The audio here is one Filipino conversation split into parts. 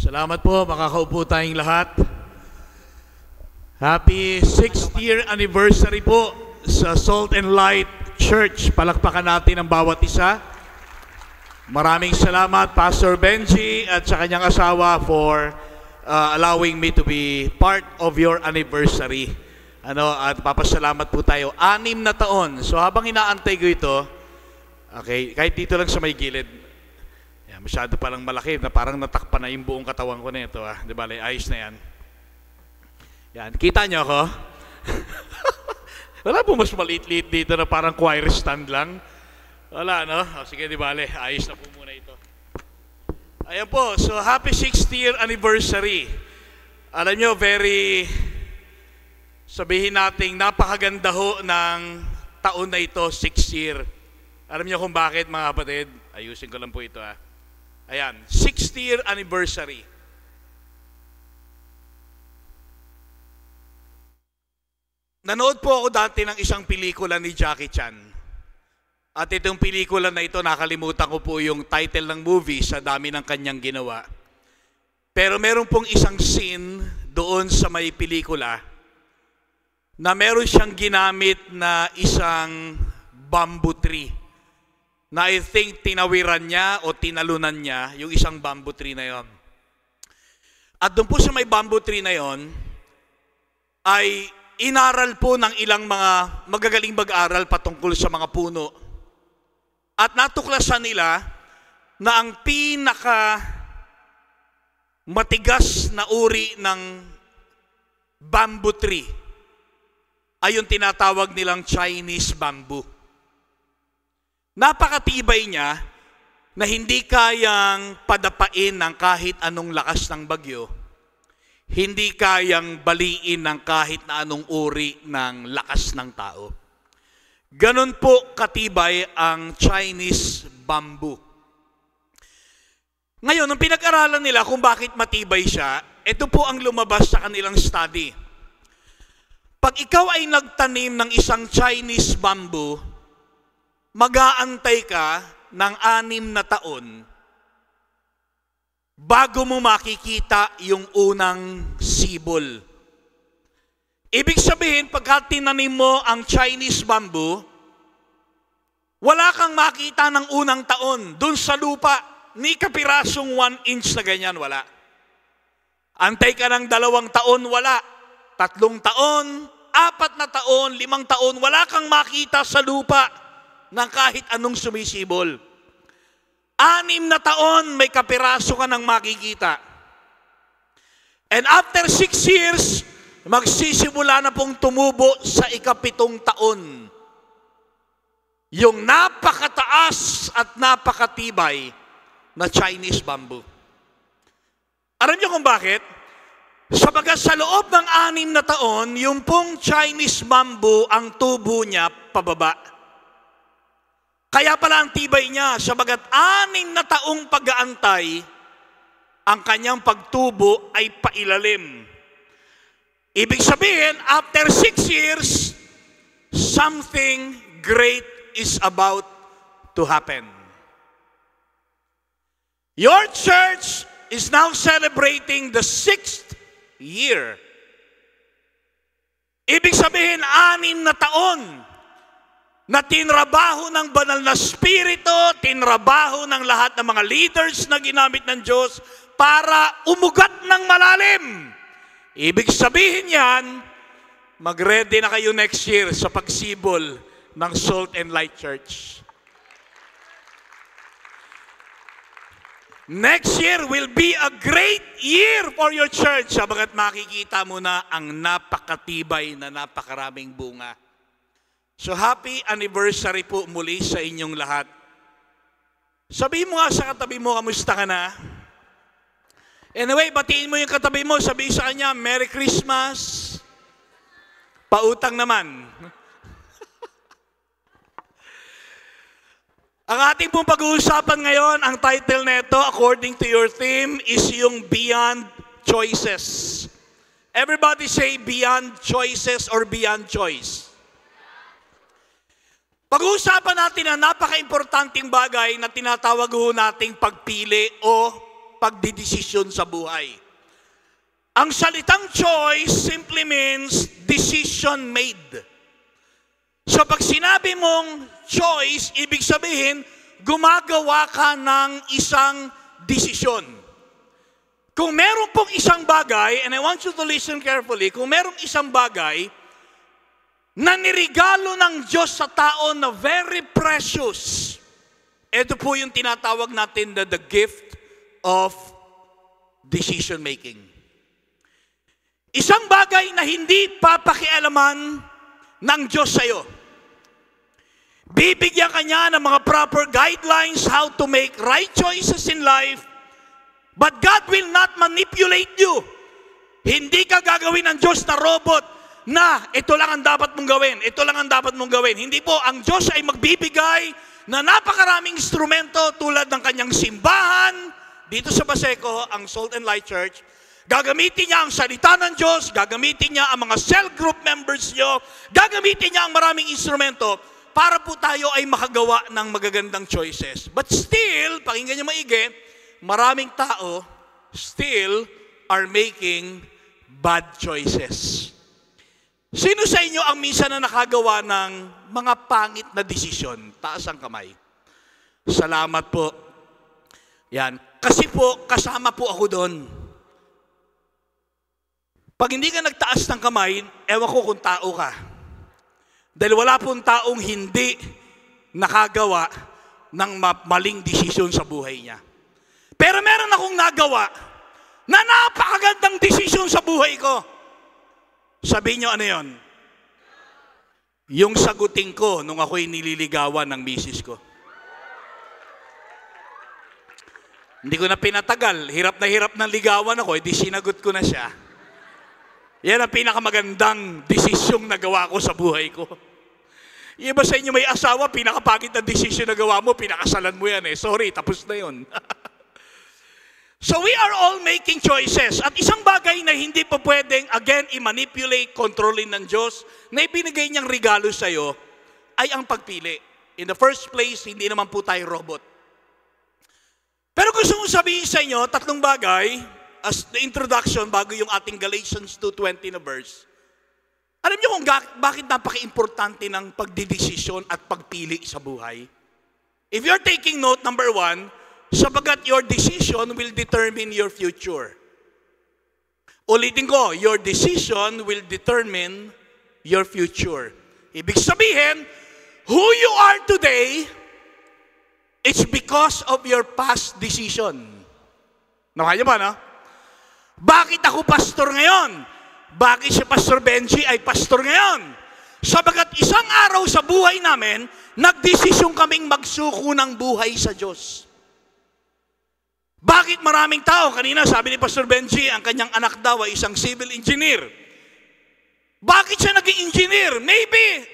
Salamat po, makakaupo tayong lahat. Happy 6th year anniversary po sa Salt and Light Church. Palakpakan natin ang bawat isa. Maraming salamat Pastor Benji at sa kanyang asawa for allowing me to be part of your anniversary. At papasalamat po tayo. 6 na taon. So habang inaantay ko ito, okay, kahit dito lang sa may gilid, masyado palang malaki na parang natakpan na yung buong katawan ko na ito. Di ba? Ayos na yan. Yan. Kita nyo ako? Wala po mas maliit-liit dito na parang choir stand lang. Wala, no? Sige, di ba? Ayos na po muna ito. Ayan po. So, happy 6th year anniversary. Alam nyo, sabihin natin, napakaganda ho ng taon na ito, 6th year. Alam nyo kung bakit, mga kapatid? Ayusin ko lang po ito, Ayan, 6th year anniversary. Nanood po ako dati ng isang pelikula ni Jackie Chan. At itong pelikula na ito, nakalimutan ko po yung title ng movie sa dami ng kanyang ginawa. Pero meron pong isang scene doon sa may pelikula na meron siyang ginamit na isang bamboo tree. Na I think tinawiran niya o tinalunan niya yung isang bamboo tree na yon. At doon po sa may bamboo tree na yon, ay inaral po ng ilang mga magagaling mag-aral patungkol sa mga puno. At natuklasan nila na ang pinaka matigas na uri ng bamboo tree ay yung tinatawag nilang Chinese bamboo. Napakatibay niya na hindi kayang padapain ng kahit anong lakas ng bagyo, hindi kayang baliin ng kahit na anong uri ng lakas ng tao. Ganon po katibay ang Chinese bamboo. Ngayon, nung pinag-aralan nila kung bakit matibay siya, ito po ang lumabas sa kanilang study. Pag ikaw ay nagtanim ng isang Chinese bamboo, mag-aantay ka ng 6 na taon bago mo makikita yung unang sibol. Ibig sabihin, pagka tinanim mo ang Chinese bamboo, wala kang makita ng unang taon. Doon sa lupa, ni kapirasong 1 inch na ganyan, wala. Antay ka ng 2 taon, wala. 3 taon, 4 na taon, 5 taon, wala kang makita sa lupa ng kahit anong sumisibol. 6 na taon, may kapiraso ka nang makikita. And after 6 years, magsisimula na pong tumubo sa ika-7 taon. Yung napakataas at napakatibay na Chinese bamboo. Alam niyo kung bakit? Sabagat sa loob ng 6 na taon, yung pong Chinese bamboo, ang tubo niya pababa. Kaya pala ang tibay niya, sabagat 6 na taong pag-aantay, ang kanyang pagtubo ay pailalim. Ibig sabihin, after 6 years, something great is about to happen. Your church is now celebrating the 6th year. Ibig sabihin, 6 na taon na tinrabaho ng banal na spirito, tinrabaho ng lahat ng mga leaders na ginamit ng Diyos para umugat ng malalim. Ibig sabihin yan, mag-ready na kayo next year sa pagsibol ng Salt and Light Church. Next year will be a great year for your church sabagat makikita mo na ang napakatibay na napakaraming bunga. So happy anniversary po muli sa inyong lahat. Sabihin mo nga sa katabi mo, kamusta ka na? Anyway, batiin mo yung katabi mo, sabihin sa kanya, Merry Christmas. Pautang naman. Ang ating pong pag-uusapan ngayon, ang title nito, according to your theme, is yung Beyond Choices. Everybody say Beyond Choices or Beyond Choice. Pag-uusapan natin ang napaka-importanting bagay na tinatawag ho nating pagpili o pagdidesisyon sa buhay. Ang salitang choice simply means decision made. So pag sinabi mong choice, ibig sabihin, gumagawa ka ng isang desisyon. Kung meron pong isang bagay, and I want you to listen carefully, kung merong isang bagay na nirigalo ng Diyos sa tao na very precious, ito po yung tinatawag natin na the gift of decision making. Isang bagay na hindi papakialaman ng Diyos sa'yo. Bibigyan ka niya ng mga proper guidelines how to make right choices in life, but God will not manipulate you. Hindi ka gagawin ng Diyos na robot na ito lang ang dapat mong gawin, ito lang ang dapat mong gawin. Hindi po, ang Diyos ay magbibigay na napakaraming instrumento tulad ng kanyang simbahan. Dito sa Baseco, ang Salt and Light Church, gagamitin niya ang salita ng Diyos, gagamitin niya ang mga cell group members niyo, gagamitin niya ang maraming instrumento para po tayo ay makagawa ng magagandang choices. But still, pakinggan niyo maigi, maraming tao still are making bad choices. Sino sa inyo ang minsan na nakagawa ng mga pangit na desisyon? Taas ang kamay. Salamat po. Yan. Kasi po, kasama po ako doon. Pag hindi ka nagtaas ng kamay, ewan ko kung tao ka. Dahil wala pong taong hindi nakagawa ng maling desisyon sa buhay niya. Pero meron akong nagawa na napakagandang desisyon sa buhay ko. Sabihin niyo ano yon? Yung sagutin ko nung ako'y nililigawan ng misis ko. Hindi ko na pinatagal. Hirap na ligawan ako, edi sinagot ko na siya. Yan ang pinakamagandang desisyong nagawa ko sa buhay ko. Yung iba sa inyo may asawa, pinakapagit na desisyon na gawa mo, pinakasalan mo yan eh. Sorry, tapos na yun. So we are all making choices. At isang bagay na hindi pa pwedeng, again, i-manipulate, kontrolin ng Diyos, na ibinigay niyang regalo sa'yo, ay ang pagpili. In the first place, hindi naman po tayo robot. Pero gusto kong sabihin sa inyo, tatlong bagay, as the introduction, bago yung ating Galatians 2:20 na verse. Alam niyo kung bakit napaka-importante ng pagdidesisyon at pagpili sa buhay? If you're taking note, number 1, sapagat your decision will determine your future. Ulitin ko, your decision will determine your future. Ibig sabihin, who you are today, it's because of your past decision. Nakaya ba, no? Bakit ako pastor ngayon? Bakit si Pastor Benji ay pastor ngayon? Sabagat isang araw sa buhay namin, nagdesisyon kaming magsuko ng buhay sa Diyos. Bakit maraming tao? Kanina sabi ni Pastor Benji, ang kanyang anak daw ay isang civil engineer. Bakit siya naging engineer? Maybe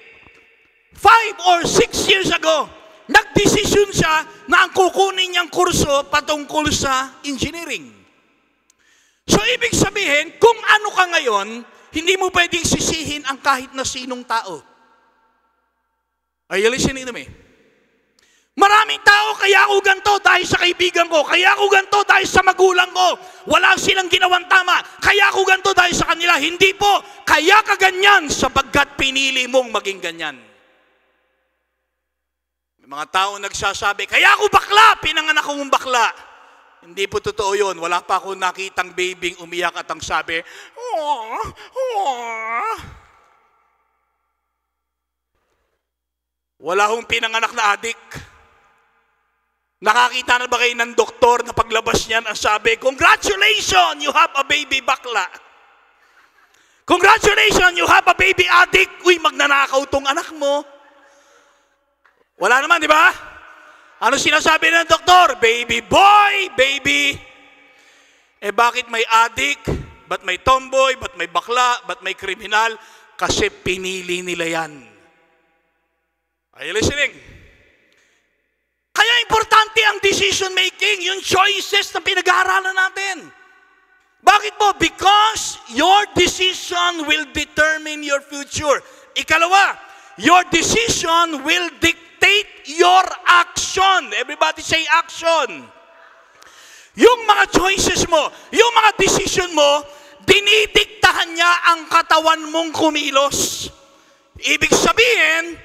5 or 6 years ago, nagdesisyon siya na ang kukunin niyang kurso patungkol sa engineering. So, ibig sabihin, kung ano ka ngayon, hindi mo pwedeng sisihin ang kahit na sinong tao. Are you listening to me? Maraming tao, kaya ako ganito dahil sa kaibigan ko, kaya ako ganito dahil sa magulang ko, wala silang ginawang tama, kaya ako ganito dahil sa kanila. Hindi po, kaya ka ganyan sapagkat pinili mong maging ganyan. May mga tao nagsasabi, kaya ako bakla, pinanganak akong bakla. Hindi po totoo yun. Wala pa ako nakitang babing umiyak at ang sabi, Wala akong pinanganak na adik. Nakakita na ba kayo ng doktor na paglabas niyan ang sabi, congratulations, you have a baby bakla. Congratulations, you have a baby adik. Uy, magnanakaw tong anak mo. Wala naman, di ba? Ano sinasabi ng doktor? Baby boy, baby. Eh bakit may adik? Ba't may tomboy? Ba't may bakla? Ba't may kriminal? Kasi pinili nila yan. Are you listening? Kaya importante ang decision making, yung choices na pinag-aaralan natin. Bakit po? Because your decision will determine your future. Ikalawa, your decision will dictate your action. Everybody say action. Yung mga choices mo, yung mga decision mo, dinidiktahan niya ang katawan mong kumilos. Ibig sabihin,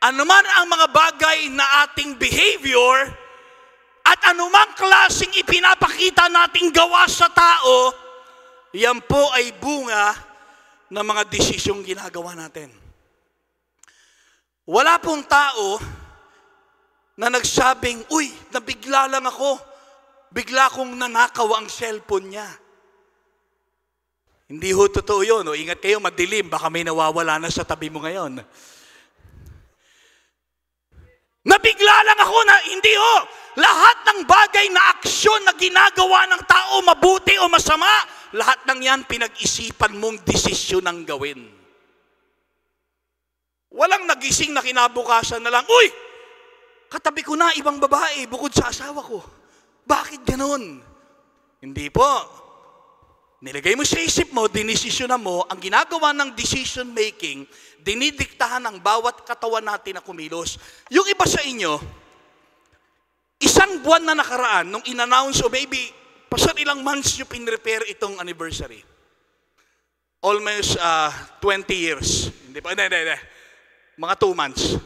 anuman ang mga bagay na ating behavior at anumang klaseng ipinapakita nating gawa sa tao, yan po ay bunga ng mga desisyong ginagawa natin. Wala pong tao na nagsabing, uy, nabigla lang ako. Bigla kong nanakaw ang cellphone niya. Hindi ho totoo yun. O, ingat kayo, madilim. Baka may nawawala na sa tabi mo ngayon. Nabigla lang ako na, hindi ho. Lahat ng bagay na aksyon na ginagawa ng tao, mabuti o masama, lahat ng yan pinag-isipan mong desisyon ang gawin. Walang nagising na kinabukasan na lang, uy, katabi ko na ibang babae bukod sa asawa ko. Bakit ganun? Hindi po. Nilagay mo sa isip mo, dinesisyonan mo, ang ginagawa ng decision making, dinidiktahan ng bawat katawan natin na kumilos. Yung iba sa inyo, isang buwan na nakaraan, nung in-announce, o maybe, pasal ilang months nyo pinrepare itong anniversary. Almost 20 years. Hindi. Mga 2 months.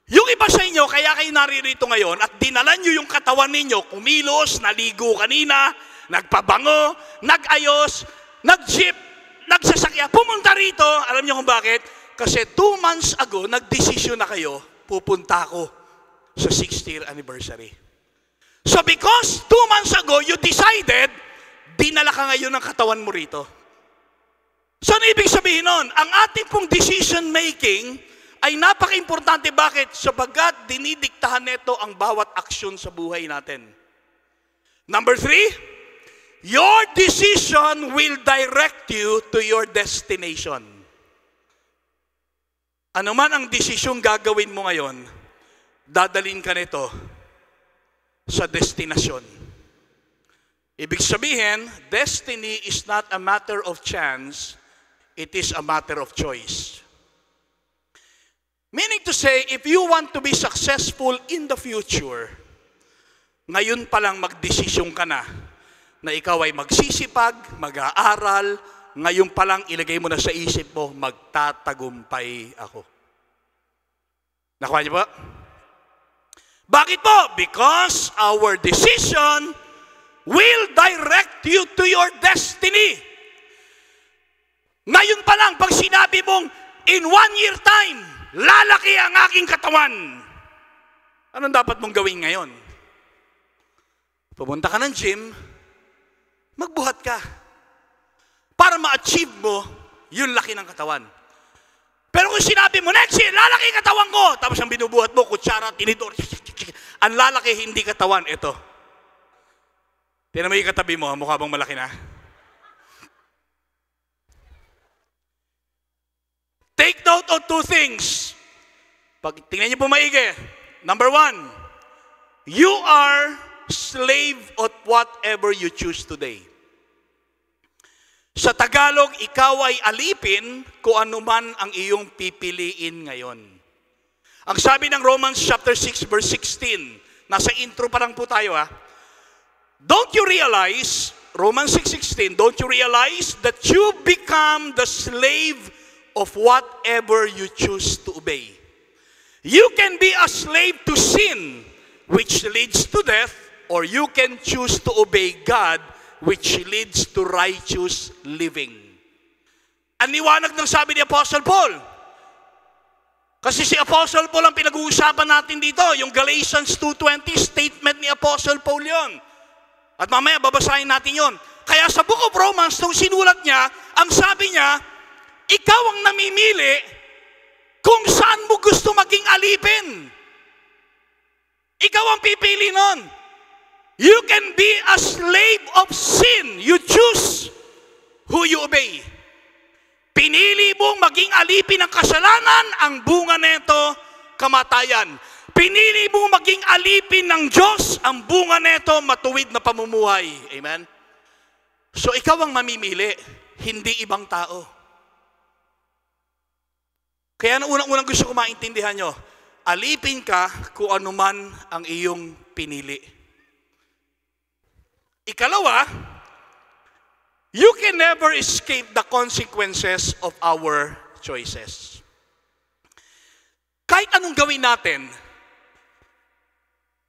Yung iba sa inyo, kaya kayo naririto ngayon at dinala nyo yung katawan ninyo, kumilos, naligo kanina, nagpabango, nag-ayos, nag-jeep, nagsasakya, pumunta rito. Alam nyo kung bakit? Kasi 2 months ago, nagdesisyon na kayo, pupunta ako sa 6th year anniversary. So because 2 months ago, you decided, dinala ka ngayon ng katawan mo rito. So ano ibig sabihin nun? Ang ating pong decision making ay napaka-importante. Bakit? Sabagat dinidiktahan nito ang bawat aksyon sa buhay natin. Number 3, your decision will direct you to your destination. Ano man ang desisyong gagawin mo ngayon, dadalhin ka nito sa destinasyon. Ibig sabihin, destiny is not a matter of chance, it is a matter of choice. Meaning to say, if you want to be successful in the future, ngayon pa lang magdesisyon ka na ikaw ay magsisipag, mag-aaral, ngayon pa lang ilagay mo na sa isip mo, magtatagumpay ako. Nakuha niyo po? Bakit po? Because our decision will direct you to your destiny. Ngayon pa lang, pag sinabi mong, in 1 year time, lalaki ang aking katawan. Anong dapat mong gawin ngayon? Pumunta ka ng gym, magbuhat ka. Para ma-achieve mo yung laki ng katawan. Pero kung sinabi mo, next year, lalaki katawan ko. Tapos ang binubuhat mo, kutsara, tinidor. Ang lalaki, hindi katawan. Ito. Tingnan mo yung katabi mo, mukha bang malaki na? Take note of 2 things. Pag tingnan niyo po maigi. Number 1, you are slave of whatever you choose today. Sa Tagalog, ikaw ay alipin kung ano man ang iyong pipiliin ngayon. Ang sabi ng Romans chapter 6 verse 16, nasa intro pa lang po tayo ha. Don't you realize, Romans 6:16, don't you realize that you become the slave of whatever you choose to obey? You can be a slave to sin, which leads to death, or you can choose to obey God, which leads to righteous living. Ang liwanag ng sabi ni Apostle Paul. Kasi si Apostle Paul ang pinag-uusapan natin dito, yung Galatians 2:20, statement ni Apostle Paul yon. At mamaya babasahin natin yon. Kaya sa Book of Romans, nung sinulat niya, ang sabi niya, ikaw ang namimili kung saan mo gusto maging alipin. Ikaw ang pipili nun. You can be a slave of sin. You choose who you obey. Pinili mong maging alipin ng kasalanan, ang bunga nito, kamatayan. Pinili mong maging alipin ng Diyos, ang bunga nito, matuwid na pamumuhay. Amen? So ikaw ang mamimili, hindi ibang tao. Kaya unang-unang gusto ko maintindihan nyo, alipin ka kung ano man ang iyong pinili. Ikalawa, you can never escape the consequences of our choices. Kahit anong gawin natin,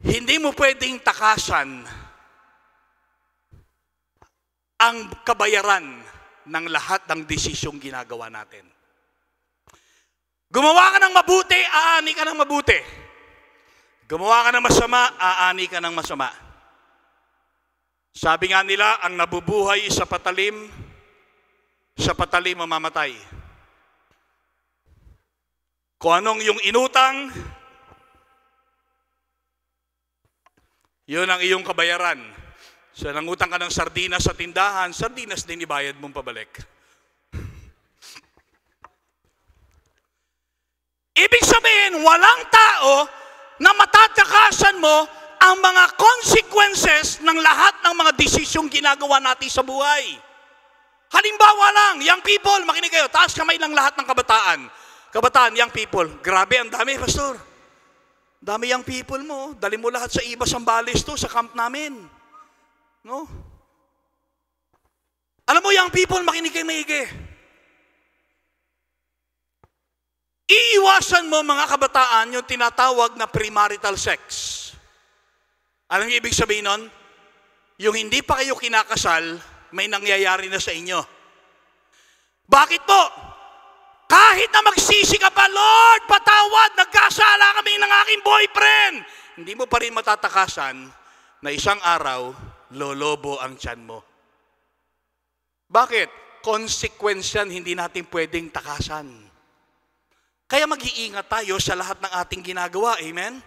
hindi mo pwedeng takasan ang kabayaran ng lahat ng desisyong ginagawa natin. Gumawa ka ng mabuti, aani ka ng mabuti. Gumawa ka ng masama, aani ka ng masama. Sabi nga nila, ang nabubuhay sa patalim mamamatay. Kung anong yung inutang, yun ang iyong kabayaran. So, nangutang ka ng sardinas sa tindahan, sardinas din ibayad mong pabalik. Ibig sabihin, walang tao na matatakasan mo ang mga consequences ng lahat ng mga desisyong ginagawa natin sa buhay. Halimbawa lang, young people, makinig kayo, taas kamay lang lahat ng kabataan. Kabataan, young people, grabe, ang dami, pastor. Dami young people mo, dali mo lahat sa iba Sambales to, sa camp namin. No? Alam mo, young people, makinig kayo maigi. Iiwasan mo mga kabataan yung tinatawag na premarital sex. Alam niyo ibig sabihin nun? Yung hindi pa kayo kinakasal, may nangyayari na sa inyo. Bakit po? Kahit na magsisi ka pa, Lord, patawad, nagkasala kami ng aking boyfriend. Hindi mo pa rin matatakasan na isang araw, lolobo ang tiyan mo. Bakit? Consequence yan, hindi natin pwedeng takasan. Kaya mag-iingat tayo sa lahat ng ating ginagawa. Amen?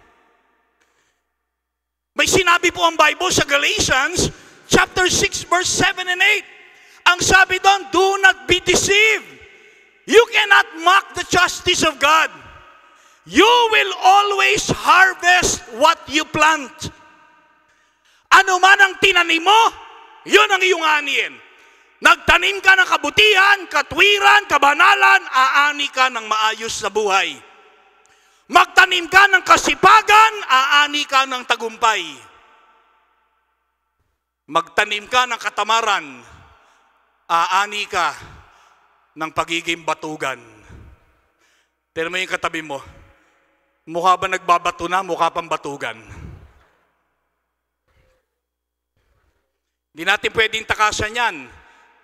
May sinabi po ang Bible sa Galatians, chapter 6, verse 7 and 8. Ang sabi doon, do not be deceived. You cannot mock the justice of God. You will always harvest what you plant. Ano man ang tinanim mo, yun ang iyong aniin. Nagtanim ka ng kabutihan, katwiran, kabanalan, aani ka ng maayos na buhay. Magtanim ka ng kasipagan, aani ka ng tagumpay. Magtanim ka ng katamaran, aani ka ng pagiging batugan. Tignan mo yung katabi mo, mukha ba nagbabato na, mukha pang batugan. Hindi natin pwedeng takasan yan.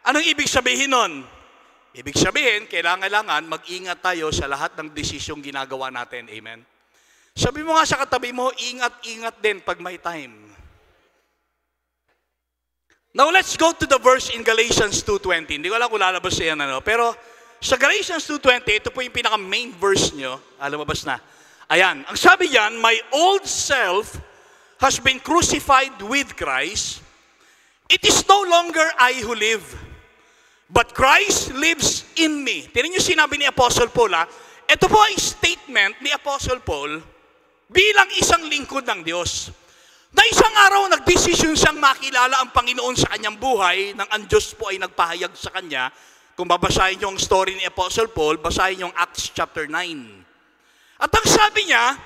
Anong ibig sabihin nun? Ibig sabihin, kailangan mag-ingat tayo sa lahat ng desisyong ginagawa natin. Amen? Sabi mo nga sa katabi mo, ingat-ingat din pag may time. Now let's go to the verse in Galatians 2:20. Hindi ko alam kung lalabas yan, pero sa Galatians 2:20, ito po yung pinaka-main verse nyo. Lumabas na. Ayan, ang sabi yan, my old self has been crucified with Christ. It is no longer I who live, but Christ lives in me. Tingnan niyo sinabi ni Apostle Paul, ito po ay statement ni Apostle Paul bilang isang lingkod ng Diyos. Na isang araw nagdesisyon siyang makilala ang Panginoon sa kanyang buhay, nang ang Diyos po ay nagpahayag sa kanya. Kung babasahin niyo ang story ni Apostle Paul, basahin niyo ang Acts chapter 9. At ang sabi niya,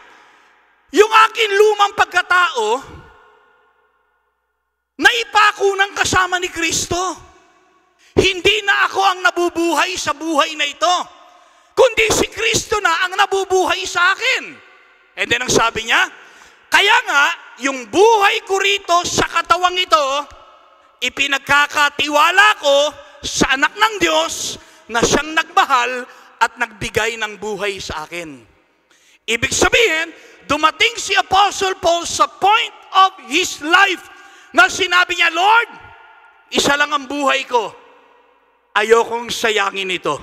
yung aking lumang pagkatao, naipako ng kasama ni Kristo. Hindi na ako ang nabubuhay sa buhay na ito, kundi si Kristo na ang nabubuhay sa akin. And then ang sabi niya, kaya nga, yung buhay ko rito sa katawang ito, ipinagkakatiwala ko sa anak ng Diyos na siyang nagmahal at nagbigay ng buhay sa akin. Ibig sabihin, dumating si Apostle Paul sa point of his life na sinabi niya, Lord, isa lang ang buhay ko. Ayokong sayangin ito.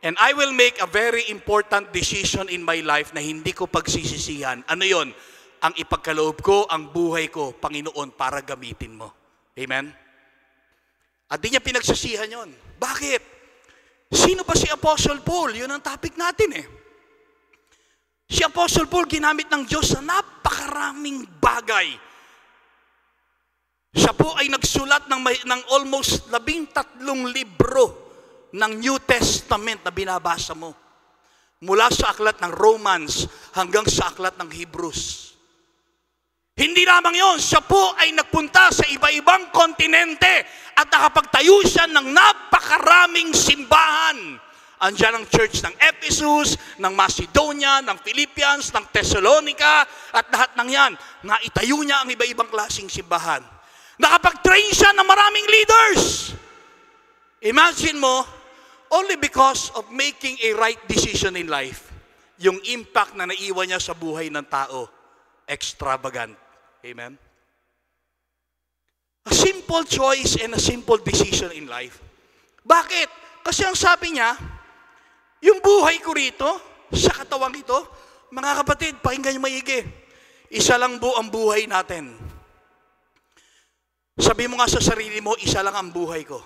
And I will make a very important decision in my life na hindi ko pagsisisihan. Ano yon? Ang ipagkaloob ko, ang buhay ko, Panginoon, para gamitin mo. Amen? At di niya pinagsasihan yon. Bakit? Sino ba si Apostle Paul? Yun ang topic natin eh. Si Apostle Paul ginamit ng Diyos sa napakaraming bagay. Siya po ay nagsulat ng almost 13 libro ng New Testament na binabasa mo. Mula sa aklat ng Romans hanggang sa aklat ng Hebrews. Hindi lamang yon, siya po ay nagpunta sa iba-ibang kontinente at nakapagtayo siya ng napakaraming simbahan. Andiyan ang church ng Ephesus, ng Macedonia, ng Philippians, ng Thessalonica, at lahat ng yan. Naitayo niya ang iba-ibang klaseng simbahan. Nakapag-train siya ng maraming leaders. Imagine mo, only because of making a right decision in life, yung impact na naiwan niya sa buhay ng tao, extravagant. Amen? A simple choice and a simple decision in life. Bakit? Kasi ang sabi niya, yung buhay ko rito, sa katawang ito, mga kapatid, pakinggan niyo maigi. Isa lang ang buhay natin. Sabi mo nga sa sarili mo, isa lang ang buhay ko.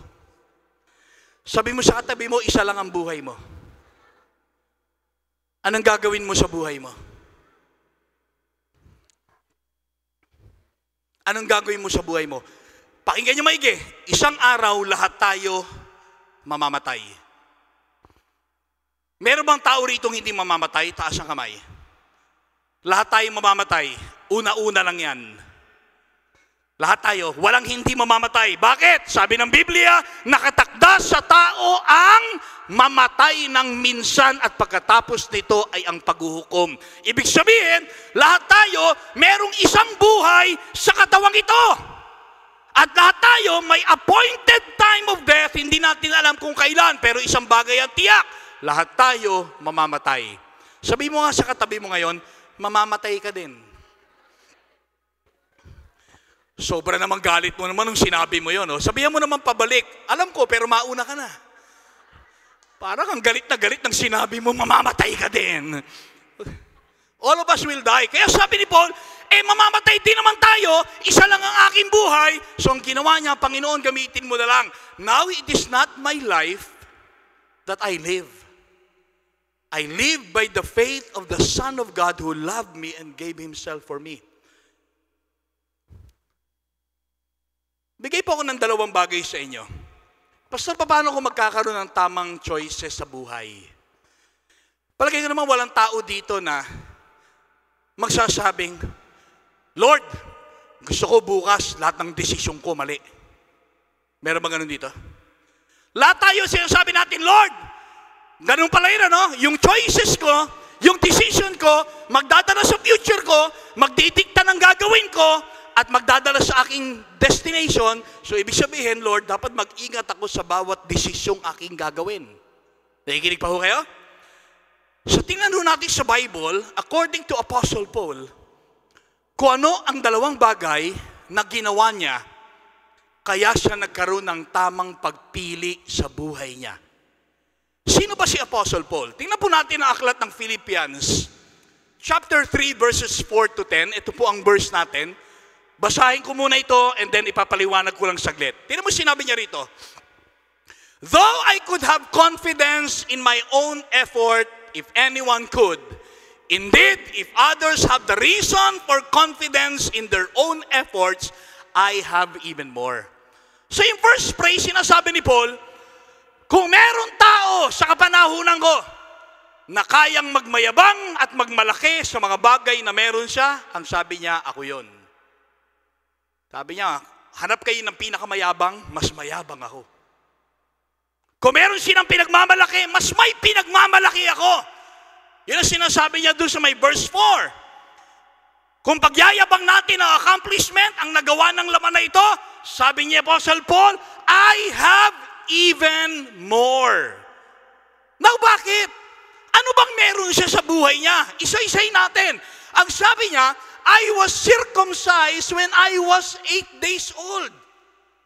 Sabi mo sa katabi mo, isa lang ang buhay mo. Anong gagawin mo sa buhay mo? Anong gagawin mo sa buhay mo? Pakinggan niyo maigi. Isang araw, lahat tayo mamamatay. Meron bang tao rito hindi mamamatay? Taas ang kamay. Lahat tayo mamamatay. Una-una lang yan. Lahat tayo, walang hindi mamamatay. Bakit? Sabi ng Biblia, nakatakda sa tao ang mamatay ng minsan at pagkatapos nito ay ang paghuhukom. Ibig sabihin, lahat tayo merong isang buhay sa katawang ito. At lahat tayo may appointed time of death, hindi natin alam kung kailan, pero isang bagay ang tiyak, lahat tayo mamamatay. Sabi mo nga sa katabi mo ngayon, mamamatay ka din. Sobra namang galit mo naman nung sinabi mo yun. Oh. Sabihan mo naman pabalik. Alam ko, pero mauna ka na. Parang ang galit na galit ng sinabi mo, mamamatay ka din. All of us will die. Kaya sabi ni Paul, mamamatay din naman tayo, isa lang ang aking buhay. So ang ginawa niya, Panginoon, gamitin mo na lang. Now it is not my life that I live. I live by the faith of the Son of God who loved me and gave Himself for me. Bigay po ako ng dalawang bagay sa inyo. Pastor, paano ko magkakaroon ng tamang choices sa buhay? Palagay ko naman walang tao dito na magsasabing, Lord, gusto ko bukas lahat ng desisyon ko mali. Meron ba ganun dito? Lahat tayo sinasabi natin, Lord, ganun pala yun, ano? Yung choices ko, yung decision ko, magdadala sa future ko, magdidikta ng gagawin ko, at magdadala sa aking destination. So ibig sabihin, Lord, dapat mag-ingat ako sa bawat desisyong aking gagawin. Nakikinig pa ho kayo? So tingnan ho natin sa Bible, according to Apostle Paul, kung ano ang dalawang bagay na ginawa niya, kaya siya nagkaroon ng tamang pagpili sa buhay niya. Sino ba si Apostle Paul? Tingnan po natin ang aklat ng Philippians, chapter 3, verses 4 to 10. Ito po ang verse natin. Basahin ko muna ito and then ipapaliwanag ko lang saglit. Tingnan mo sinabi niya rito. Though I could have confidence in my own effort, if anyone could, indeed, if others have the reason for confidence in their own efforts, I have even more. So in first phrase, sinasabi ni Paul, kung meron tao sa kapanahunan ko na kayang magmayabang at magmalaki sa mga bagay na meron siya, ang sabi niya, ako yun. Sabi niya, hanap kayo ng pinakamayabang, mas mayabang ako. Kung meron silang pinagmamalaki, mas may pinagmamalaki ako. Yun ang sinasabi niya doon sa may verse 4. Kung pagyayabang natin ang accomplishment, ang nagawa ng laman na ito, sabi niya Apostle Paul, I have even more. Now, bakit? Ano bang meron siya sa buhay niya? Isa-isay natin. Ang sabi niya, I was circumcised when I was 8 days old.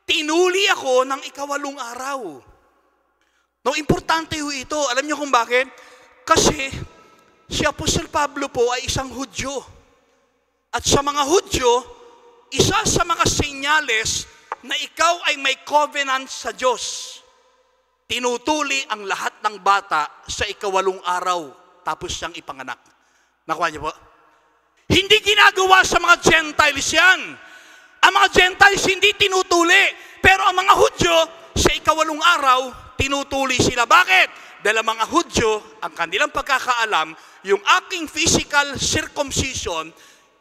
Tinuli ako ng 8 araw. No, importante ho ito. Alam niyo kung bakit? Kasi si Apostol Pablo po ay isang Hudyo. At sa mga Hudyo, isa sa mga senyales na ikaw ay may covenant sa Diyos. Tinutuli ang lahat ng bata sa 8 araw tapos siyang ipanganak. Nakuha niyo po? Hindi ginagawa sa mga Gentiles yan. Ang mga Gentiles hindi tinutuli. Pero ang mga Hudyo, sa 8 araw, tinutuli sila. Bakit? Dahil ang mga Hudyo, ang kanilang pagkakaalam, yung aking physical circumcision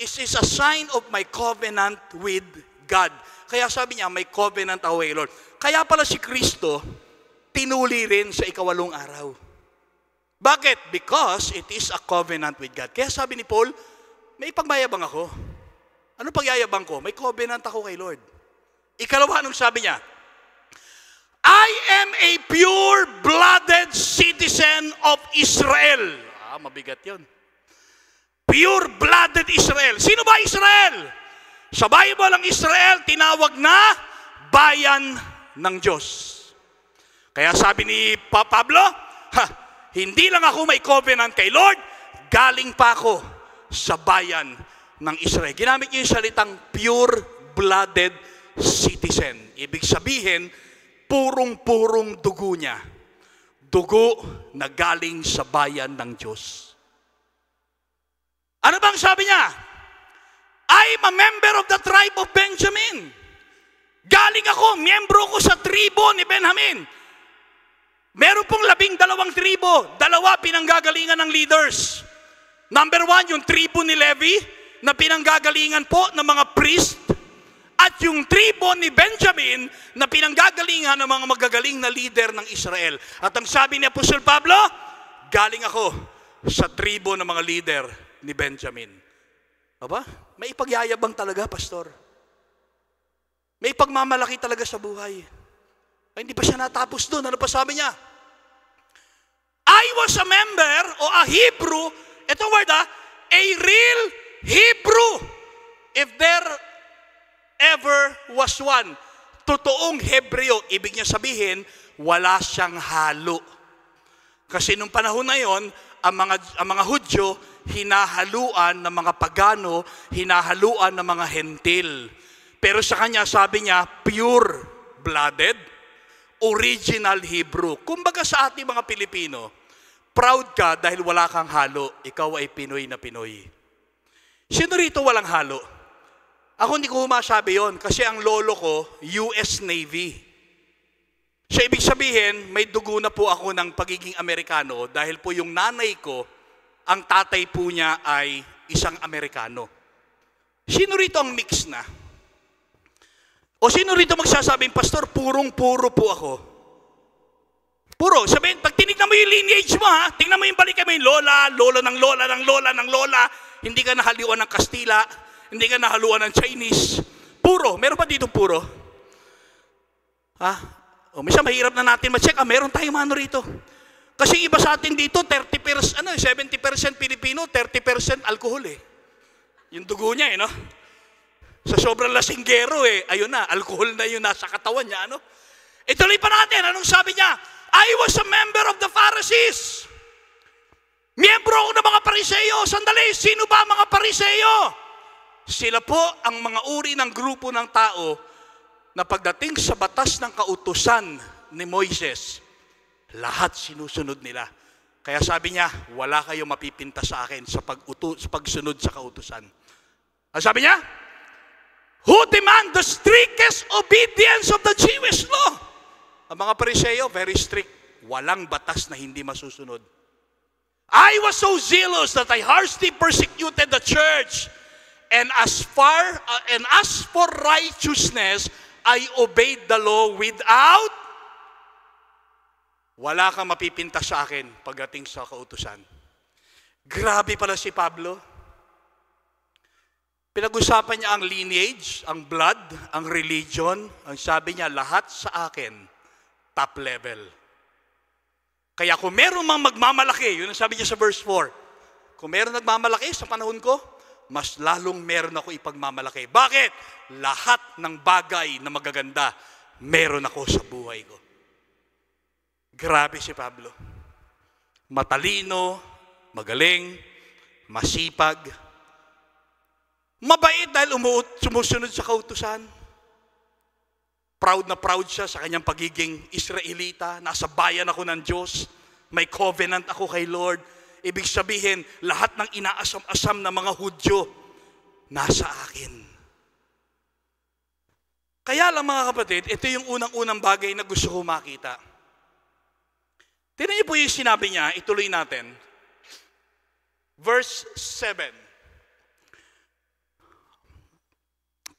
it is a sign of my covenant with God. Kaya sabi niya, may covenant ako kay Lord. Kaya pala si Kristo, tinuli rin sa ikawalong araw. Bakit? Because it is a covenant with God. Kaya sabi ni Paul, may pagmayabang ako. Ano pagyayabang ko? May covenant ako kay Lord. Ikalawa, anong sabi niya? I am a pure-blooded citizen of Israel. Mabigat yun. Pure-blooded Israel. Sino ba Israel? Sa Bible, ang Israel tinawag na bayan ng Diyos. Kaya sabi ni Pablo, hindi lang ako may covenant kay Lord, galing pa ako sa bayan ng Israel. Ginamit niyo yung salitang pure-blooded citizen. Ibig sabihin, purong-purong dugo niya. Dugo na galing sa bayan ng Diyos. Ano bang sabi niya? I'm a member of the tribe of Benjamin. Galing ako, miyembro ko sa tribo ni Benjamin. Meron pong 12 tribo, 2 pinanggagalingan ng leaders. Number 1, yung tribo ni Levi, na pinanggagalingan po ng mga priest. At yung tribo ni Benjamin, na pinanggagalingan ng mga magagaling na leader ng Israel. At ang sabi ni Apostol Pablo, galing ako sa tribo ng mga leader ni Benjamin. Aba? May ipagyayabang talaga, pastor. May pagmamalaki talaga sa buhay. Ay, hindi pa siya natapos doon. Ano pa sabi niya? I was a member o a Hebrew, ito word a real Hebrew. If there ever was one. Totoong Hebreo. Ibig niya sabihin, wala siyang halo. Kasi nung panahon na yon, ang mga Hudyo, hinahaluan ng mga pagano, hinahaluan ng mga hentil. Pero sa kanya, sabi niya, pure-blooded, original Hebrew. Kumbaga sa ating mga Pilipino, proud ka dahil wala kang halo. Ikaw ay Pinoy na Pinoy. Sino rito walang halo? Ako hindi ko masabi yon kasi ang lolo ko, US Navy. So ibig sabihin, may dugo na po ako ng pagiging Amerikano dahil po yung nanay ko, ang tatay po niya ay isang Amerikano. Sino rito ang mix na? O sino rito magsasabing, Pastor, purong-puro po ako? Puro. Sabihin, pag tinignan mo yung lineage mo, tingnan mo yung balikan mo yung lola, lola ng lola, ng lola, ng lola, hindi ka nahaliwan ng Kastila, hindi ka nahaluan ng Chinese. Puro. Meron pa dito puro? O minsan mahirap na natin ma-check. Meron tayong ano rito. Kasi iba sa atin dito, 70% Pilipino, 30% alcohol eh. Yung dugo niya no? Sa sobrang lasinggero ayun na, alcohol na yun nasa katawan niya, Ituloy pa natin, anong sabi niya? I was a member of the Pharisees. Miyembro ako ng mga Pariseo. Sandali, sino ba ang mga Pariseo? Sila po ang mga uri ng grupo ng tao na pagdating sa batas ng kautusan ni Moises, lahat sinusunod nila. Kaya sabi niya, wala kayong mapipinta sa akin sa pagsunod sa kautusan. Ang sabi niya, who demand the strictest obedience of the Jewish law? Ang mga Pariseo, very strict. Walang batas na hindi masusunod. I was so zealous that I harshly persecuted the church. And as for righteousness, I obeyed the law without. Wala kang mapipinta sa akin pagdating sa kautusan. Grabe pala si Pablo. Pinag-usapan niya ang lineage, ang blood, ang religion. Ang sabi niya, lahat sa akin, top level. Kaya kung meron mang magmamalaki, yun ang sabi niya sa verse 4. Kung meron nagmamalaki sa panahon ko, mas lalong meron ako ipagmamalaki. Bakit? Lahat ng bagay na magaganda, meron ako sa buhay ko. Grabe si Pablo. Matalino, magaling, masipag, mabait dahil sumusunod sa kautusan. Proud na proud siya sa kanyang pagiging Israelita. Nasa bayan ako ng Diyos. May covenant ako kay Lord. Ibig sabihin, lahat ng inaasam-asam na mga Hudyo, nasa akin. Kaya lang mga kapatid, ito yung unang-unang bagay na gusto ko makita. Tignan niyo po yung sinabi niya, ituloy natin. Verse 7.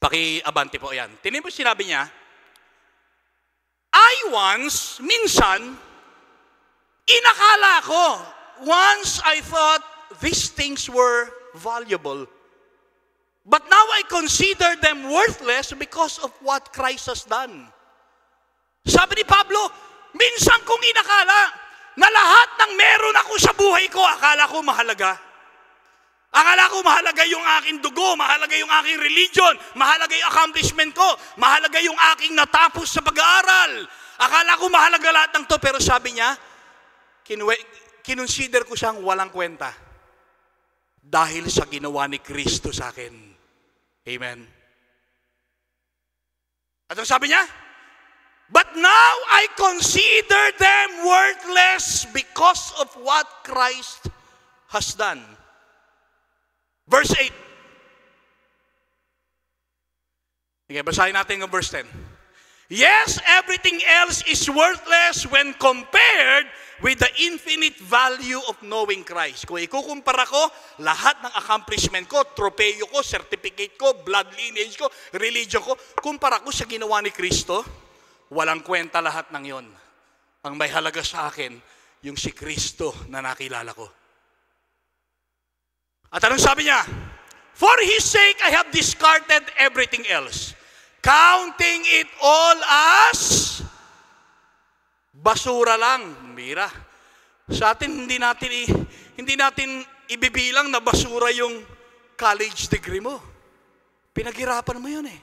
Paki-abante po yan. Tingnan mo sinabi niya, I once, minsan, inakala ko, once I thought these things were valuable. But now I consider them worthless because of what Christ has done. Sabi ni Pablo, minsan kong inakala na lahat ng meron ako sa buhay ko, akala ko mahalaga. Akala ko mahalaga yung aking dugo, mahalaga yung aking religion, mahalaga yung accomplishment ko, mahalaga yung aking natapos sa pag-aaral. Akala ko mahalaga lahat ng to, pero sabi niya, kinonsider ko siyang walang kwenta dahil sa ginawa ni Kristo sa akin. Amen. At ang sabi niya, but now I consider them worthless because of what Christ has done. Verse 8. Okay, basahin natin ang verse 10. Yes, everything else is worthless when compared with the infinite value of knowing Christ. Kung ikukumpara ko, lahat ng accomplishment ko, tropeyo ko, certificate ko, blood lineage ko, religion ko, kumpara ko sa ginawa ni Kristo, walang kwenta lahat ng yon. Ang may halaga sa akin, yung si Kristo na nakilala ko. At anong sabi niya? For His sake, I have discarded everything else, counting it all as basura lang. Mira. Sa atin, hindi natin ibibilang na basura yung college degree mo. Pinaghirapan mo yun eh.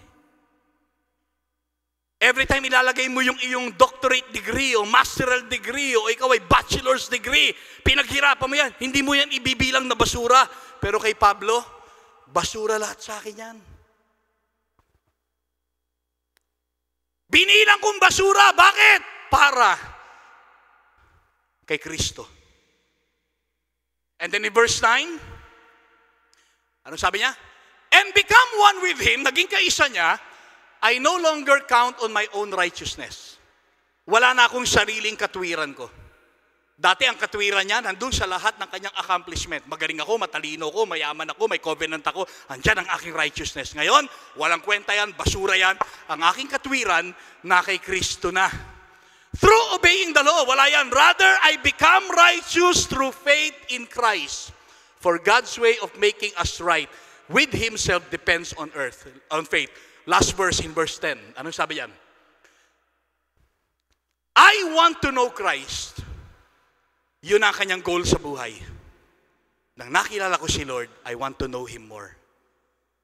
Every time ilalagay mo yung iyong doctorate degree o masteral degree o ikaw ay bachelor's degree, pinaghirapan mo yan. Hindi mo yan ibibilang na basura. Pero kay Pablo, basura lahat sa akin yan. Binilang kong basura. Bakit? Para kay Kristo. And then in verse 9, anong sabi niya? And become one with Him, naging kaisa niya, I no longer count on my own righteousness. Wala na akong sariling katwiran ko. Dati ang katwiran niya, nandun sa lahat ng kanyang accomplishment. Magaling ako, matalino ako, mayaman ako, may covenant ako. Andyan ang aking righteousness. Ngayon, walang kwenta yan, basura yan. Ang aking katwiran, na kay Kristo na. Through obeying the law, wala yan. Rather, I become righteous through faith in Christ. For God's way of making us right with Himself depends on faith. Last verse in verse 10. Anong sabi yan? I want to know Christ. Yun ang kanyang goal sa buhay. Nang nakilala ko si Lord, I want to know Him more.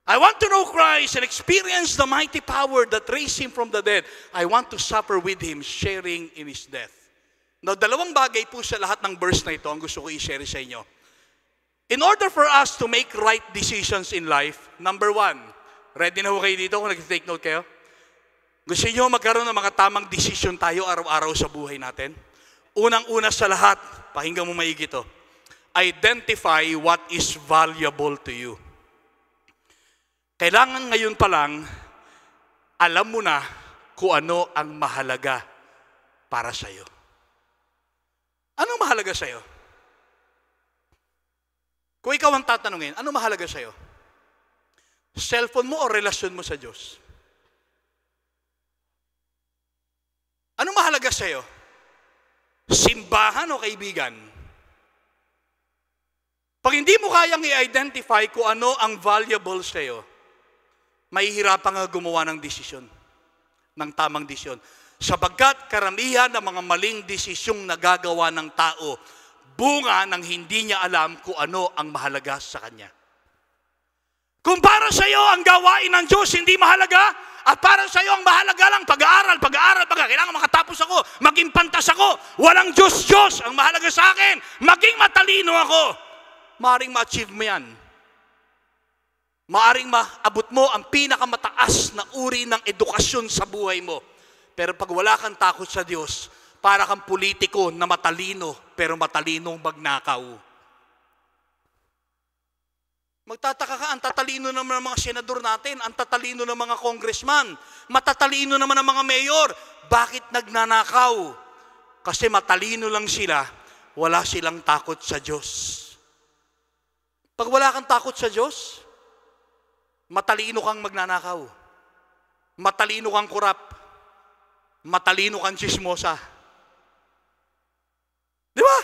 I want to know Christ and experience the mighty power that raised Him from the dead. I want to suffer with Him, sharing in His death. Now, dalawang bagay po sa lahat ng verse na ito ang gusto ko i-share sa inyo. In order for us to make right decisions in life, number one, ready na ho kayo dito kung nag-take note kayo? Gusto niyo magkaroon ng mga tamang decision tayo araw-araw sa buhay natin? Unang-una sa lahat, pakinggan mo maigi ito. Identify what is valuable to you. Kailangan ngayon pa lang, alam mo na kung ano ang mahalaga para sa iyo. Anong mahalaga sa iyo? Kung ikaw ang tatanungin, ano mahalaga sa iyo? Cellphone mo o relasyon mo sa Diyos? Anong mahalaga sa iyo? Simbahan o kaibigan? Pag hindi mo kayang i-identify kung ano ang valuable sa iyo, mahihirapan nga gumawa ng desisyon, ng tamang desisyon. Sapagkat karamihan ng mga maling desisyong nagagawa ng tao, bunga ng hindi niya alam kung ano ang mahalaga sa kanya. Kung para sa iyo ang gawain ng Diyos hindi mahalaga, at para sa iyo ang mahalaga lang pag-aaral, kailangan makatapos ako, maging pantas ako, walang Diyos. Ang mahalaga sa akin, maging matalino ako. Maaring ma-achieve mo yan. Maaring maabot mo ang pinakamataas na uri ng edukasyon sa buhay mo. Pero pag wala kang takot sa Diyos, para kang politiko na matalino, pero matalinong magnakaw. Magtataka ka, ang tatalino naman ng mga senador natin, ang tatalino ng mga congressman, matatalino naman ng mga mayor. Bakit nagnanakaw? Kasi matalino lang sila, wala silang takot sa Diyos. Pag wala kang takot sa Diyos, matalino kang magnanakaw. matalino kang kurap, matalino kang chismosa. Di ba?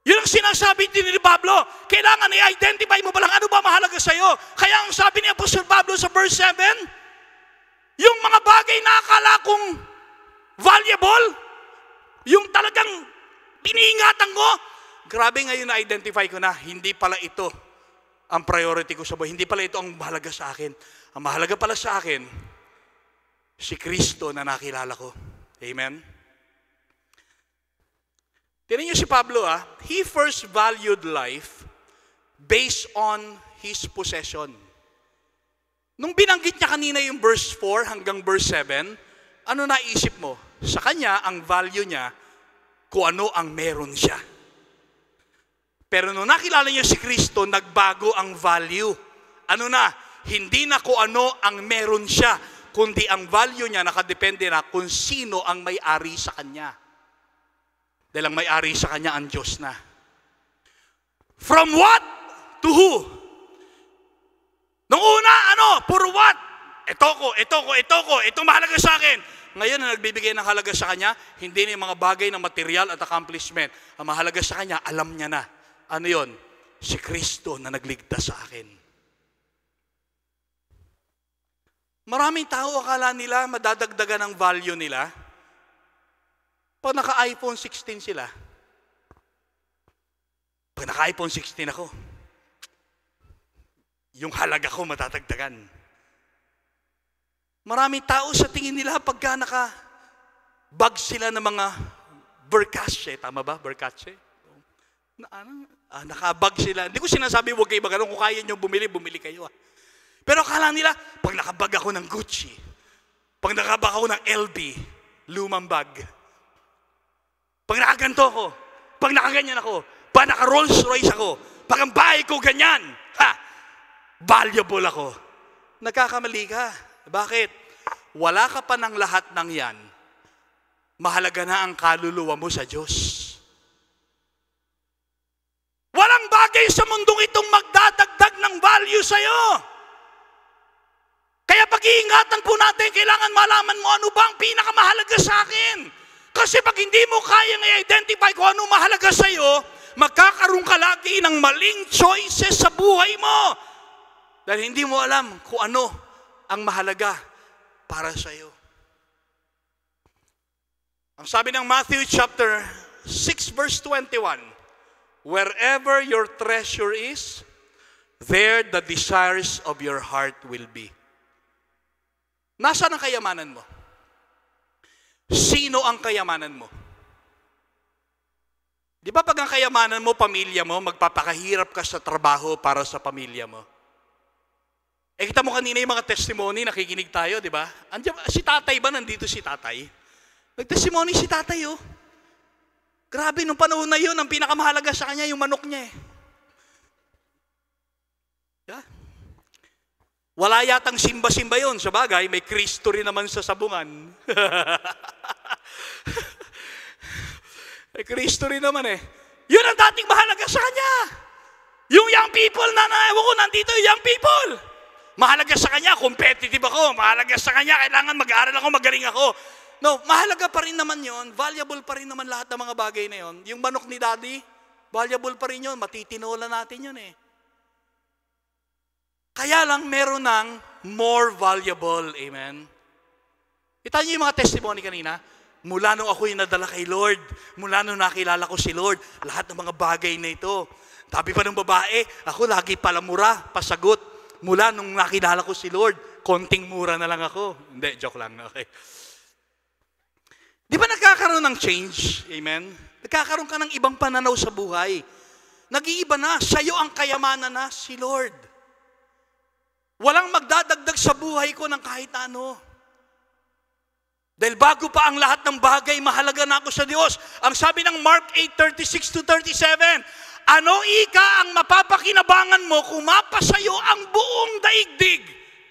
Yun ang sinasabi din ni Pablo. Kailangan i-identify mo palang ano ba mahalaga sa'yo. Kaya ang sabi ni Apostol Pablo sa verse 7, yung mga bagay na akala kong valuable, yung talagang piniingatan ko, grabe ngayon na-identify ko na, hindi pala ito ang priority ko sa buhay. Hindi pala ito ang mahalaga sa akin. Ang mahalaga pala sa akin, si Kristo na nakilala ko. Amen? Tingnan niyo si Pablo, he first valued life based on his possession. Nung binanggit niya kanina yung verse 4 hanggang verse 7, ano naisip mo? Sa kanya, ang value niya, kung ano ang meron siya. Pero nung nakilala niya si Kristo, nagbago ang value. Ano na? Hindi na kung ano ang meron siya, kundi ang value niya nakadepende na kung sino ang may-ari sa kanya. Dahil ang may-ari sa kanya ang Diyos na. From what to who? Nung una, puro what? Ito mahalaga sa akin. Ngayon na nagbibigay ng halaga sa kanya, hindi na yung mga bagay ng material at accomplishment. Ang mahalaga sa kanya, alam niya na. Ano yon? Si Kristo na nagligtas sa akin. Maraming tao akala nila madadagdagan ang value nila. Pag naka-iPhone 16 sila, pag naka-iPhone 16 ako, yung halaga ko matatagdagan. Maraming tao sa tingin nila pagka naka-bag sila ng mga Versace, tama ba? Versace? Naka-bag sila. Hindi ko sinasabi huwag kayo magano, kung kaya nyo bumili kayo. Pero akala nila, pag nakabag ako ng Gucci, pag nakabag ako ng LV, lumang bag, pag nakaganto ako, pag nakaganyan ako, pag naka-Rolls Royce ako, pag ang bahay ko ganyan, valuable ako. Nagkakamali ka. Bakit? Wala ka pa ng lahat ng yan. Mahalaga na ang kaluluwa mo sa Diyos. Walang bagay sa mundong itong magdadagdag ng value sa'yo. Kaya pag-iingatan po natin, kailangan malaman mo ano ba ang pinakamahalaga sa akin. Kasi pag hindi mo kayang i-identify kung ano mahalaga sa'yo, magkakaroon ka lagi ng maling choices sa buhay mo. Dahil hindi mo alam kung ano ang mahalaga para sa'yo. Ang sabi ng Matthew chapter 6 verse 21, wherever your treasure is, there the desires of your heart will be. Nasaan ang kayamanan mo? Sino ang kayamanan mo? Di ba pag ang kayamanan mo, pamilya mo, magpapakahirap ka sa trabaho para sa pamilya mo? Kita mo kanina yung mga testimony, nakikinig tayo, di ba? Si tatay ba? Nandito si tatay. Nag-testimony si tatay, oh. Grabe, nung panahon na yun, ang pinakamahalaga sa kanya, yung manok niya, eh. Yeah. Wala yatang simba-simba yun. Sa bagay, may Kristo rin naman sa sabungan. May Kristo rin naman, eh. Yun ang dating mahalaga sa kanya. Yung young people na ewan ko, nandito yung young people. Mahalaga sa kanya, competitive ako. Mahalaga sa kanya, kailangan mag-aaral ako, magaling ako. No, mahalaga pa rin naman yon, valuable pa rin naman lahat ng mga bagay na yon. Yung manok ni Daddy, valuable pa rin yun, matitinola natin yun, eh. Kaya lang meron ng more valuable, amen? Kita niyo yung mga testimony kanina, mula nung ako yung nadala kay Lord, mula nung nakilala ko si Lord, lahat ng mga bagay na ito. Sabi pa ng babae, ako lagi pala mura, pasagot. Mula nung nakilala ko si Lord, konting mura na lang ako. Hindi, joke lang. Okay. Di ba nagkakaroon ng change? Amen? Nagkakaroon ka ng ibang pananaw sa buhay. Nag-iiba na. Sa'yo ang kayamanan na si Lord. Walang magdadagdag sa buhay ko ng kahit ano. Dahil bago pa ang lahat ng bagay, mahalaga na ako sa Diyos. Ang sabi ng Mark 8:36-37, ano ika ang mapapakinabangan mo kung mapasayo ang buong daigdig,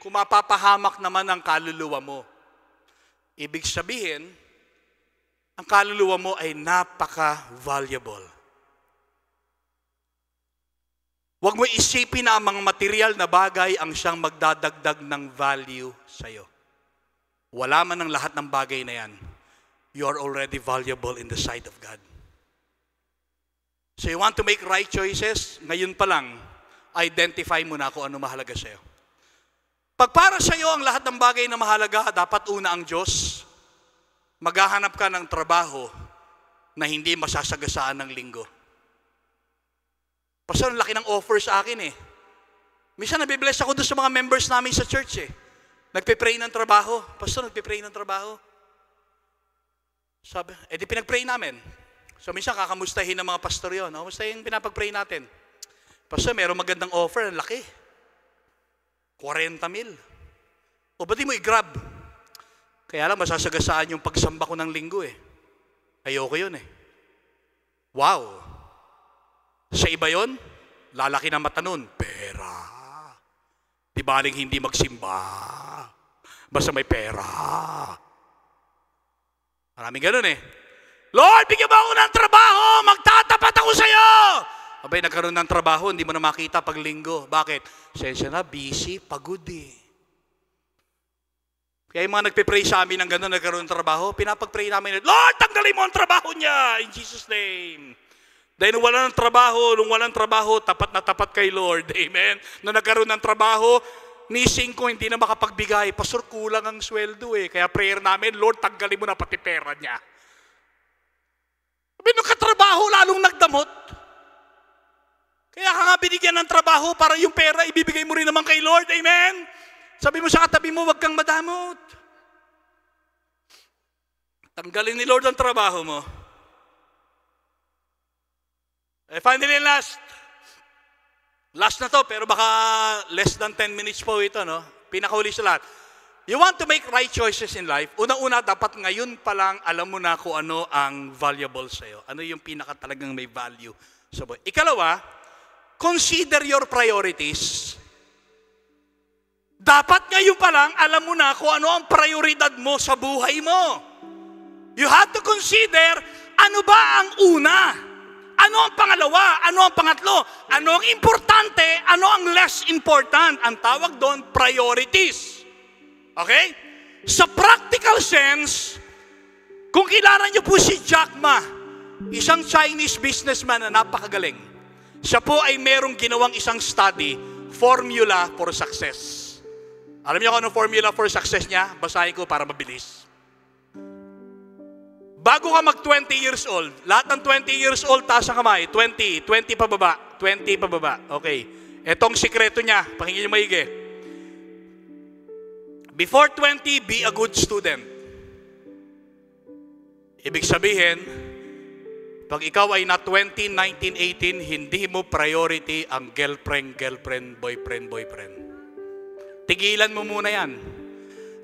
kung mapapahamak naman ang kaluluwa mo? Ibig sabihin, ang kaluluwa mo ay napaka-valuable. Huwag mo isipin na ang mga material na bagay ang siyang magdadagdag ng value sa'yo. Wala man ang lahat ng bagay na yan. You are already valuable in the sight of God. So you want to make right choices? Ngayon pa lang, identify mo na kung ano mahalaga sa'yo. Pag para sa'yo ang lahat ng bagay na mahalaga, dapat una ang Diyos, maghahanap ka ng trabaho na hindi masasagasaan ng linggo. Pastor, ang laki ng offer sa akin eh. Minsan nabibless ako doon sa mga members namin sa church eh. Nagpe-pray ng trabaho. Pastor, nagpe-pray ng trabaho. Sabi, di pinag-pray namin. So minsan kakamustahin ng mga pastor yun. Kamusta yung pinapag-pray natin? Pastor, mayroong magandang offer, ang laki. 40,000. O ba't di mo i-grab? Kaya lang masasagasaan yung pagsamba ko ng linggo eh. Ayoko yun eh. Wow! Sa iba yun, lalaki na mata nun, pera. Di baling hindi magsimba. Basta may pera. Maraming ganun eh. Lord, bigyan mo ako ng trabaho, magtatapat ako sa'yo. Abay, nagkaroon ng trabaho, hindi mo na makita pag linggo. Bakit? Sensya na, busy, pagod eh. Kaya yung mga nagpipray sa amin ng gano'n, nagkaroon ng trabaho, pinapag-pray namin, Lord, tanggalin mo ang trabaho niya, in Jesus' name. Dahil nung walang trabaho, tapat na tapat kay Lord. Amen? Nung nagkaroon ng trabaho, nising ko, hindi na makapagbigay. Pastor, kulang ang sweldo eh. Kaya prayer namin, Lord, tanggalin mo na pati pera niya. Sabi, nung katrabaho, lalong nagdamot. Kaya ka nga binigyan ng trabaho para yung pera, ibibigay mo rin naman kay Lord. Amen? Sabi mo sa katabi mo, wag kang madamot. Tanggalin ni Lord ang trabaho mo. Finally, last na to, pero baka less than 10 minutes po ito, no? Pinakahuli sa lahat. You want to make right choices in life, unang-una, dapat ngayon pa lang alam mo na kung ano ang valuable sa'yo. Ano yung pinaka-talagang may value sa buhay. Ikalawa, consider your priorities. Dapat ngayon pa lang alam mo na kung ano ang prioridad mo sa buhay mo. You have to consider, ano ba ang una? Ano ang pangalawa? Ano ang pangatlo? Ano ang importante? Ano ang less important? Ang tawag doon, priorities. Okay? Sa practical sense, kung kilala niyo po si Jack Ma, isang Chinese businessman na napakagaling, siya po ay merong ginawang isang study, formula for success. Alam niyo kung anong formula for success niya? Basahin ko para mabilis. Bago ka mag 20 years old, lahat ng 20 years old, taas ang kamay, 20 pababa, 20 pababa. Okay. Etong sikreto niya, pakinggan niyo maigi. Before 20, be a good student. Ibig sabihin, pag ikaw ay na 20, 19, 18, hindi mo priority ang girlfriend, boyfriend. Tigilan mo muna yan.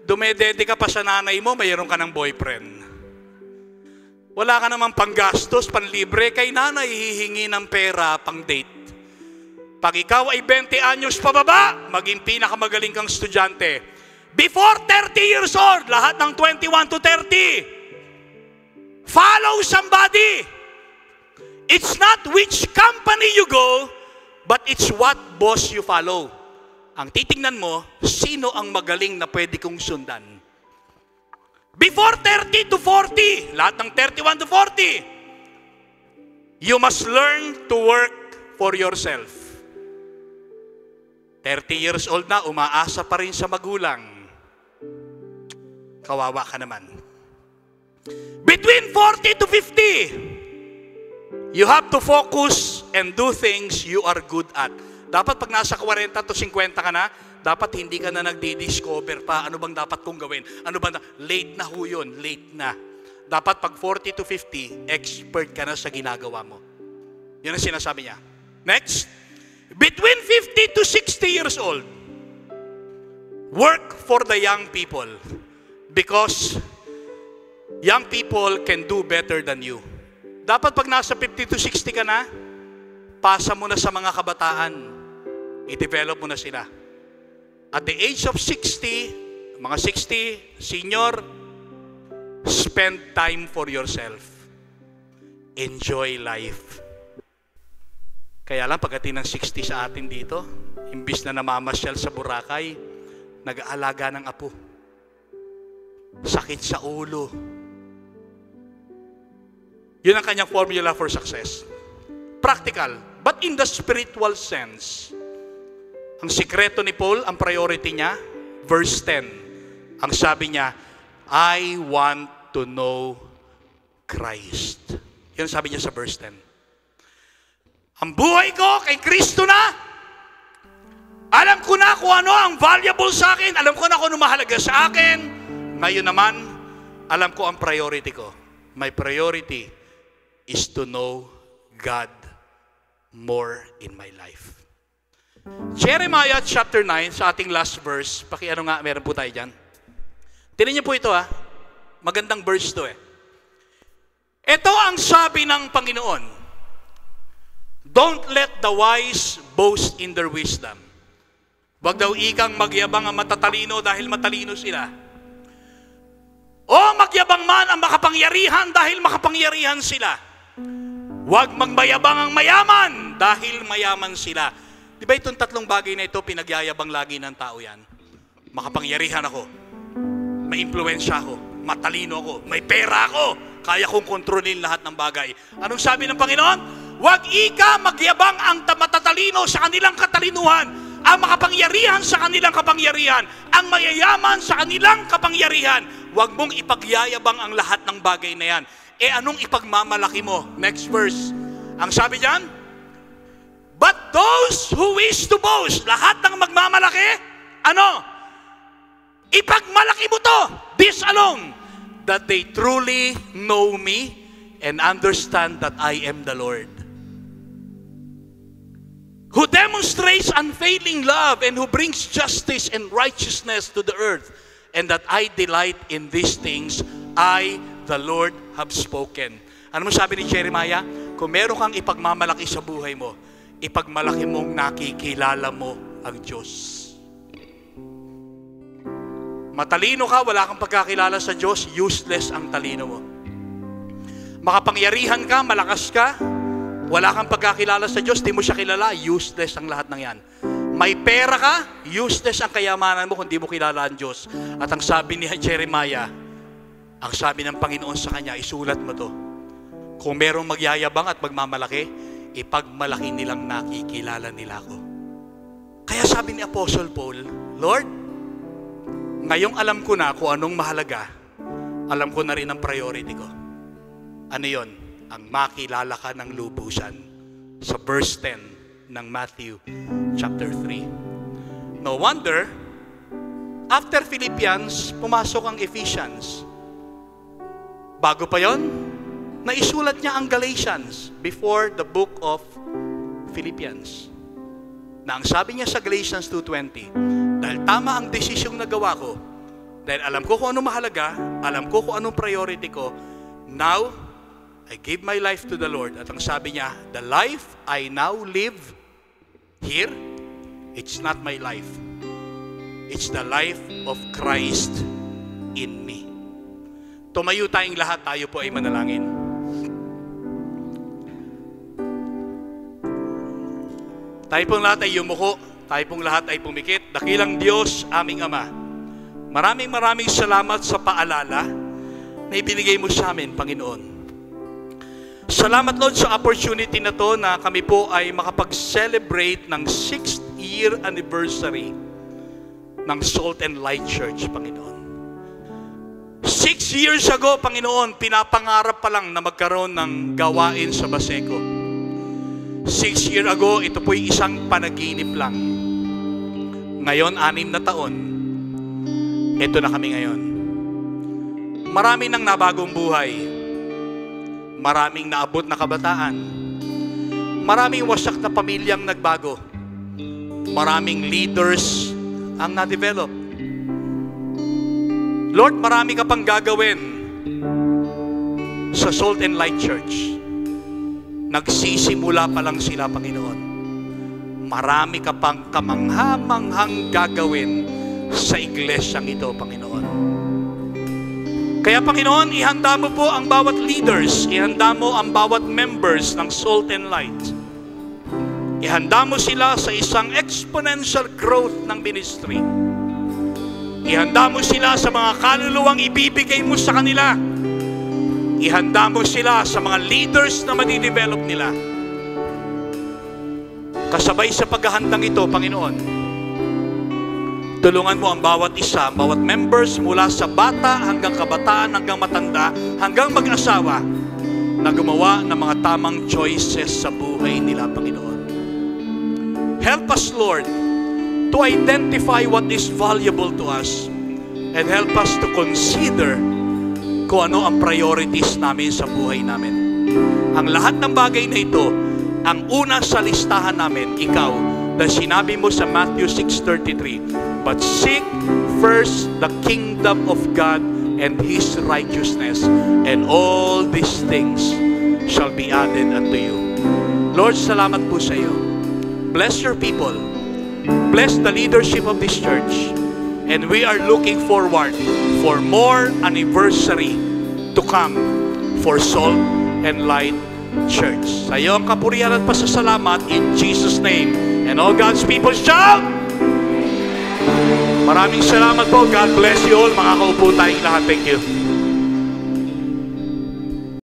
Dumedede ka pa sa nanay mo, mayroon ka ng boyfriend. Wala ka naman panggastos, panlibre, kay nanay hihingi ng pera pang date. Pag ikaw ay 20 anyos pababa, maging pinakamagaling kang estudyante. Before 30 years old, lahat ng 21 to 30, follow somebody. It's not which company you go, but it's what boss you follow. Ang titingnan mo, sino ang magaling na pwede kong sundan. Before 30 to 40, lahat ng 31 to 40, you must learn to work for yourself. 30 years old na, umaasa pa rin sa magulang. Kawawa ka naman. Between 40 to 50, you have to focus and do things you are good at. Dapat pag nasa 40 to 50 ka na, dapat hindi ka na nagdi-discover pa. Ano bang dapat kong gawin? Ano bang late na ho yun, late na. Dapat pag 40 to 50, expert ka na sa ginagawa mo. Yun ang sinasabi niya. Next, between 50 to 60 years old, work for the young people because young people can do better than you. Dapat pag nasa 50 to 60 ka na, pasa mo na sa mga kabataan. I-develop mo na sila. At the age of 60, mga 60, senior, spend time for yourself. Enjoy life. Kaya lang pagdating ng 60 sa atin dito, imbis na namamasyal sa Boracay, nag-aalaga ng apo. Sakit sa ulo. Yun ang kanyang formula for success. Practical, but in the spiritual sense. Ang sikreto ni Paul, ang priority niya, verse 10. Ang sabi niya, I want to know Christ. Yun sabi niya sa verse 10. Ang buhay ko kay Kristo na. Alam ko na kung ano ang valuable sa akin. Alam ko na kung ano mahalaga sa akin. Ngayon naman, alam ko ang priority ko. My priority is to know God more in my life. Jeremiah chapter 9, sa ating last verse. Pakiano nga, meron po tayo dyan. Tingnan niyo po ito ha. Magandang verse to eh. Ito ang sabi ng Panginoon. Don't let the wise boast in their wisdom. Wag daw ikang magyabang ang matatalino dahil matalino sila. O magyabang man ang makapangyarihan dahil makapangyarihan sila. Wag magmayabang ang mayaman dahil mayaman sila. Di ba itong tatlong bagay na ito pinagyayabang lagi ng tao yan? Makapangyarihan ako. May impluwensya ako. Matalino ako. May pera ako. Kaya kong kontrolin lahat ng bagay. Anong sabi ng Panginoon? Huwag ika magyabang ang matatalino sa kanilang katalinuhan, ang makapangyarihan sa kanilang kapangyarihan, ang mayayaman sa kanilang kapangyarihan. Huwag mong ipagyayabang ang lahat ng bagay na yan. E anong ipagmamalaki mo? Next verse. Ang sabi diyan, but those who wish to boast, lahat ng magmamalaki, ano? Ipagmalaki mo to, this alone, that they truly know me and understand that I am the Lord, who demonstrates unfailing love and who brings justice and righteousness to the earth, and that I delight in these things, I, the Lord, have spoken. Ano mo sabi ni Jeremiah? Kung meron kang ipagmamalaki sa buhay mo, ipagmalaki mong nakikilala mo ang Diyos. Matalino ka, wala kang pagkakilala sa Diyos, useless ang talino mo. Makapangyarihan ka, malakas ka, wala kang pagkakilala sa Diyos, di mo siya kilala, useless ang lahat ng yan. May pera ka, useless ang kayamanan mo kung di mo kilala ang Diyos. At ang sabi ni Jeremiah, ang sabi ng Panginoon sa kanya, isulat mo to. Kung merong magyayabang at magmamalaki, ipagmalaki nilang nakikilala nila ako. Kaya sabi ni Apostle Paul, Lord, ngayong alam ko na kung anong mahalaga, alam ko na rin ang priority ko. Ano yon? Ang makilala ka ng lubusan. Sa verse 10 ng Matthew chapter 3. No wonder, after Philippians, pumasok ang Ephesians. Bago pa yon, naisulat niya ang Galatians before the book of Philippians. Na ang sabi niya sa Galatians 2:20, dahil tama ang desisyong nagawa ko, dahil alam ko kung ano mahalaga, alam ko kung anong priority ko, now, I gave my life to the Lord. At ang sabi niya, the life I now live here, it's not my life. It's the life of Christ in me. Tumayo tayong lahat, tayo po ay manalangin. Tayo pong lahat ay yumuko, tayo pong lahat ay pumikit. Dakilang Diyos, aming Ama, maraming salamat sa paalala na ibinigay mo sa amin, Panginoon. Salamat, Lord, sa opportunity na to na kami po ay makapag-celebrate ng 6th year anniversary ng Salt and Light Church, Panginoon. 6 years ago, Panginoon, pinapangarap pa lang na magkaroon ng gawain sa Baseco. 6 years ago, ito po'y isang panaginip lang. Ngayon, 6 na taon, ito na kami ngayon. Marami nang nabagong buhay. Maraming naabot na kabataan. Maraming wasak na pamilyang nagbago. Maraming leaders ang na-develop. Lord, marami ka pang gagawin sa Salt and Light Church. Nagsisimula pa lang sila, Panginoon. Marami ka pang kamangha-manghang gagawin sa iglesyang ito, Panginoon. Kaya, Panginoon, ihanda mo po ang bawat leaders, ihanda mo ang bawat members ng Salt and Light Ihanda mo sila sa isang exponential growth ng ministry. Ihanda mo sila sa mga kaluluwang ibibigay mo sa kanila. Ihanda mo sila sa mga leaders na madidevelop nila. Kasabay sa paghahandang ito, Panginoon, tulungan mo ang bawat isa, bawat members mula sa bata hanggang kabataan, hanggang matanda, hanggang mag-asawa na gumawa ng mga tamang choices sa buhay nila, Panginoon. Help us, Lord, to identify what is valuable to us and help us to consider kung ano ang priorities namin sa buhay namin. Ang lahat ng bagay na ito, ang una sa listahan namin, ikaw, dahil sinabi mo sa Matthew 6:33, but seek first the kingdom of God and His righteousness, and all these things shall be added unto you. Lord, salamat po sa iyo. Bless your people. Bless the leadership of this church. And we are looking forward for more anniversary to come for Salt and Light Church. Sa iyo ang kapurihan at pasasalamat in Jesus' name. And all God's people shout! Maraming salamat po. God bless you all. Makakaupo tayong lahat. Thank you.